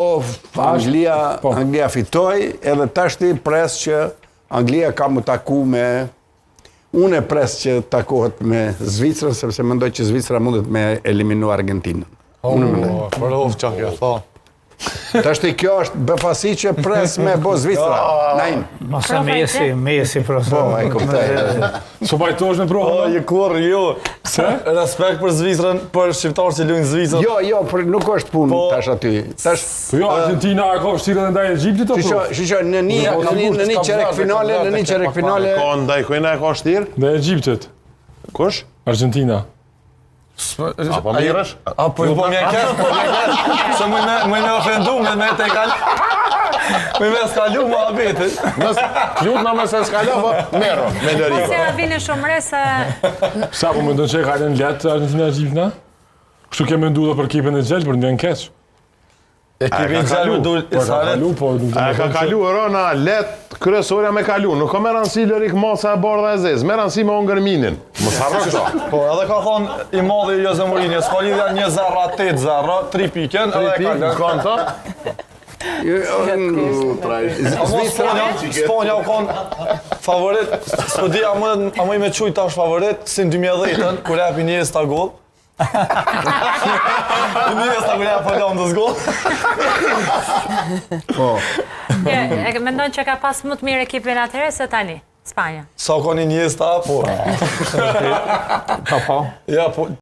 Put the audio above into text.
Anglia fitoi, edhe tashti pres që Anglia ka më taku me... Unë e pres që takohet me Zvicrën, sepse mendoj që Zvicra mundet me eliminu Argentinën. Për hovë që kjo, tha. Tashti kjo është befasi që pres me bo Zvicra. Naim. Masa Messi, profesor. Po, e kuptaj. Su bajtosh me provë? Jo, kur, jo. Pse? Respekt për Zvicrën, për shqiptarë që luajnë Zvicrën. Jo, nuk është punë tash aty. Po jo, Argentina ka vështirë edhe ndaj Egjiptit apo? Shqo, në një qerek finale... Ka ndaj kujna e ka vështirë? Ndaj Egjiptit. Kush? Argentina. Apo mirësh? Apo po më kesh, se më në ofendu me te kal. Me skalu më abetit. Lut na mëse skalo, po merro me lëri. Se vini shumë re se... Sa po mendon që ka rënë letë Argentina Egjiptina? Kështu ke menduar për ekipin e xhel për ndjen keq. Ekipin e xhel më dul Ka kalu Rona let kryesorja me kalu. Nuk ka më rëndësi Lorik Mosa e bardha e zez. Më rëndësi me Ungërminin. Mos harro këto. Po, edhe ka thonë i madhi Jose Mourinho, s'ka lidhja 1-0, 8-0, 3 pikën, edhe ka lënë. Konto. Spanja u konë favorit, s'po di a më i me quj tash favorit, si në 2010-ën, kur e hapi Iniesta gol. Iniesta kur e hapi Fernandes gol. Po. E mendon që ka pas më të mirë ekipin atëherë se tani, Spanja? Sa konë Iniesta, po. Po. Ja, po.